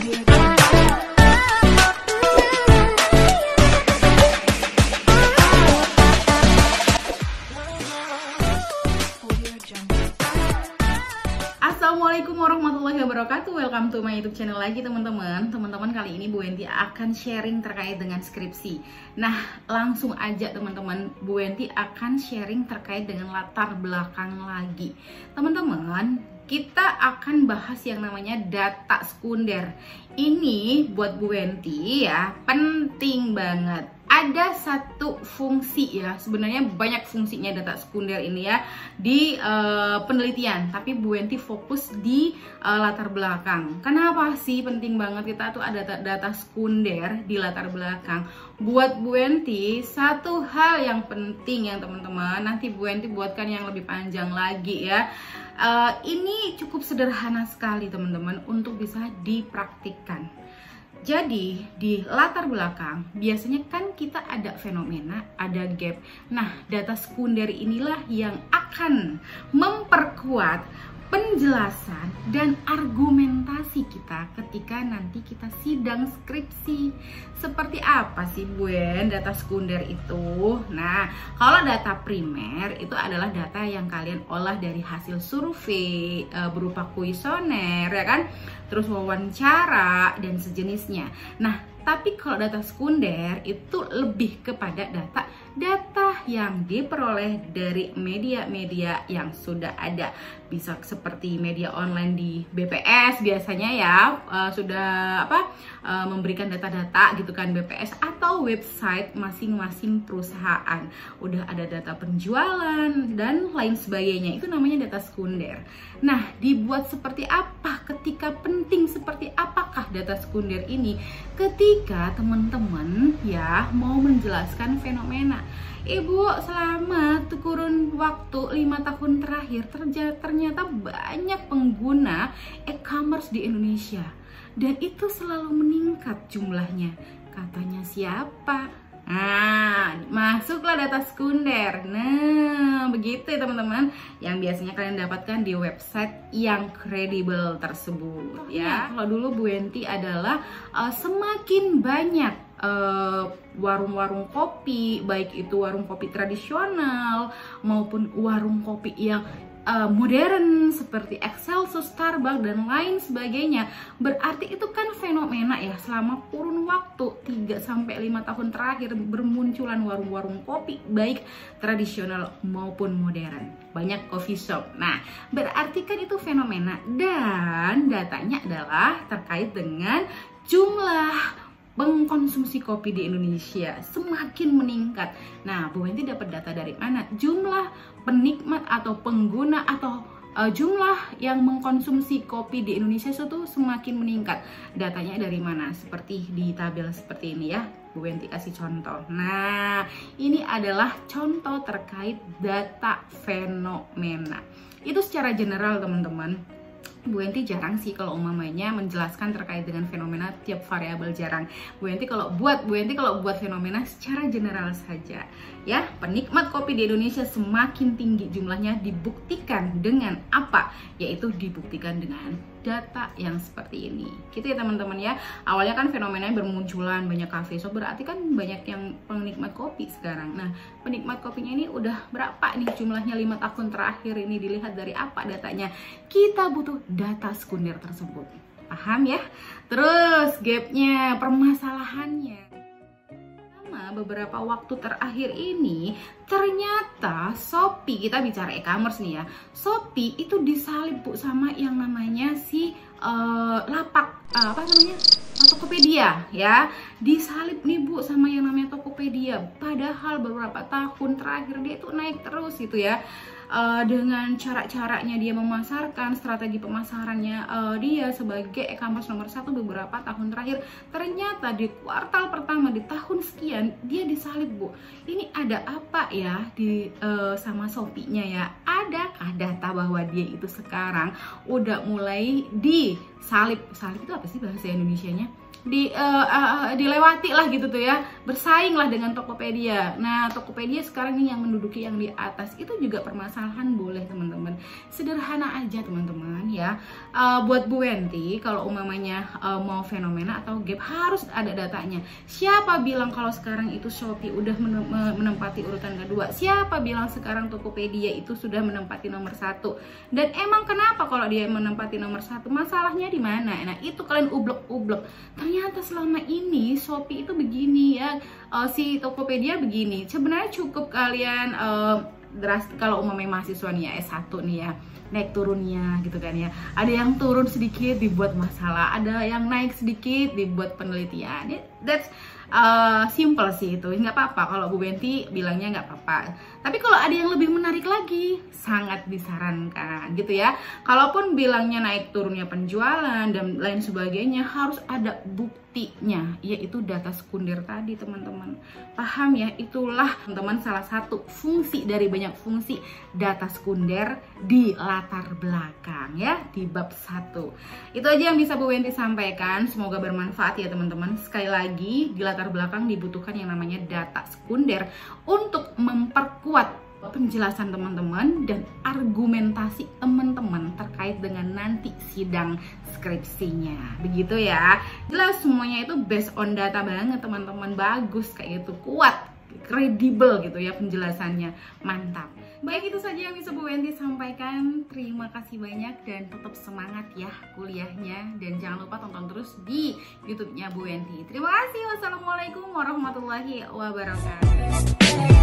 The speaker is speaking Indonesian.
Assalamualaikum warahmaudillahi wabarakatuh. Welcome to my YouTube channel lagi teman-teman. Teman-teman, kali ini Bu Wenti akan sharing terkait dengan skripsi. Nah, langsung aja teman-teman, Bu Wenti akan sharing terkait dengan latar belakang lagi. Teman-teman, kita akan bahas yang namanya data sekunder. Ini buat Bu Wenti ya, penting banget. Ada satu fungsi ya, sebenarnya banyak fungsinya data sekunder ini ya di penelitian, tapi Bu Wenti fokus di latar belakang. Kenapa sih penting banget kita tuh ada data sekunder di latar belakang? Buat Bu Wenti satu hal yang penting yang teman-teman, nanti Bu Wenti buatkan yang lebih panjang lagi ya. Ini cukup sederhana sekali teman-teman untuk bisa dipraktikkan. Jadi di latar belakang biasanya kan kita ada fenomena, ada gap. Nah, data sekunder inilah yang akan memperkuat penjelasan dan argumentasi kita ketika nanti kita sidang skripsi. Seperti apa sih Buen data sekunder itu? Nah, kalau data primer itu adalah data yang kalian olah dari hasil survei berupa kuesioner ya kan, terus wawancara dan sejenisnya. Nah, tapi kalau data sekunder itu lebih kepada data yang diperoleh dari media-media yang sudah ada. Bisa seperti media online di BPS biasanya ya, sudah memberikan data-data gitu kan BPS, atau website masing-masing perusahaan. Udah ada data penjualan dan lain sebagainya. Itu namanya data sekunder. Nah, dibuat seperti apa, ketika penting seperti apakah data sekunder ini ketika teman-teman ya mau menjelaskan fenomena. Ibu, selama kurun waktu 5 tahun terakhir ternyata banyak pengguna e-commerce di Indonesia dan itu selalu meningkat jumlahnya. Katanya siapa? Nah, masuklah data sekunder. Nah, begitu ya teman-teman, yang biasanya kalian dapatkan di website yang kredibel tersebut ya. Kalau dulu Bu Wenti adalah semakin banyak warung-warung kopi, baik itu warung kopi tradisional maupun warung kopi yang modern seperti Excelsior, Starbucks dan lain sebagainya. Berarti itu kan fenomena ya, selama kurun waktu 3-5 tahun terakhir bermunculan warung-warung kopi baik tradisional maupun modern. Banyak coffee shop. Nah, berarti kan itu fenomena dan datanya adalah terkait dengan jumlah pengkonsumsi kopi di Indonesia semakin meningkat. Nah, Bu Wenti dapat data dari mana? Jumlah penikmat atau pengguna atau jumlah yang mengkonsumsi kopi di Indonesia itu semakin meningkat. Datanya dari mana? Seperti di tabel seperti ini ya. Bu Wenti kasih contoh. Nah, ini adalah contoh terkait data fenomena. Itu secara general teman-teman. Bu Wenti jarang sih kalau umpamanya menjelaskan terkait dengan fenomena tiap variabel, jarang. Bu Wenti kalau buat fenomena secara general saja ya. Penikmat kopi di Indonesia semakin tinggi jumlahnya dibuktikan dengan apa? Yaitu dibuktikan dengan data yang seperti ini. Gitu ya teman-teman ya. Awalnya kan fenomenanya bermunculan banyak cafe shop, berarti kan banyak yang penikmat kopi sekarang. Nah, penikmat kopinya ini udah berapa nih jumlahnya 5 tahun terakhir ini, dilihat dari apa datanya? Kita butuh data sekunder tersebut. Paham ya? Terus gapnya, permasalahannya. Beberapa waktu terakhir ini ternyata Shopee, kita bicara e-commerce nih ya, Shopee itu disalib Bu sama yang namanya si lapak Tokopedia ya, disalib nih Bu sama yang namanya Tokopedia. Padahal beberapa tahun terakhir dia itu naik terus gitu ya. Dengan cara-caranya dia memasarkan, strategi pemasarannya dia sebagai e-commerce nomor 1 beberapa tahun terakhir, ternyata di kuartal pertama di tahun sekian dia disalib Bu. Ini ada apa ya di sama Shopee-nya ya? Adakah data bahwa dia itu sekarang udah mulai di salib itu apa sih bahasa Indonesianya, dilewati lah gitu tuh ya, bersaing lah dengan Tokopedia. Nah, Tokopedia sekarang ini yang menduduki yang di atas, itu juga permasalahan boleh teman-teman. Sederhana aja teman-teman ya. Buat Bu Wenti, kalau umamanya mau fenomena atau gap harus ada datanya. Siapa bilang kalau sekarang itu Shopee udah menempati urutan kedua? Siapa bilang sekarang Tokopedia itu sudah menempati nomor 1? Dan emang kenapa kalau dia menempati nomor 1? Masalahnya di mana? Nah, itu kalian ublek-ublek. Ternyata selama ini Shopee itu begini ya, si Tokopedia begini. Sebenarnya cukup kalian kalau umumnya mahasiswa nih ya, S1 nih ya, naik turunnya gitu kan ya. Ada yang turun sedikit dibuat masalah, ada yang naik sedikit dibuat penelitian. That's simple sih itu, nggak apa-apa kalau Bu Wenti bilangnya nggak apa-apa. Tapi kalau ada yang lebih menarik lagi, sangat disarankan gitu ya. Kalaupun bilangnya naik turunnya penjualan dan lain sebagainya, harus ada buktinya, yaitu data sekunder tadi teman-teman. Paham ya? Itulah teman-teman salah satu fungsi dari banyak fungsi data sekunder di latar belakang ya, di bab 1. Itu aja yang bisa Bu Wenti sampaikan, semoga bermanfaat ya teman-teman. Sekali lagi, di latar belakang dibutuhkan yang namanya data sekunder untuk memperkuat penjelasan teman-teman dan argumentasi teman-teman terkait dengan nanti sidang skripsinya. Begitu ya. Jelas semuanya itu based on data banget teman-teman. Bagus kayak itu, kuat, kredibel gitu ya penjelasannya. Mantap. Baik, itu saja yang bisa Bu Wenti sampaikan. Terima kasih banyak dan tetap semangat ya kuliahnya. Dan jangan lupa tonton terus di YouTube-nya Bu Wenti. Terima kasih. Wassalamualaikum warahmatullahi wabarakatuh.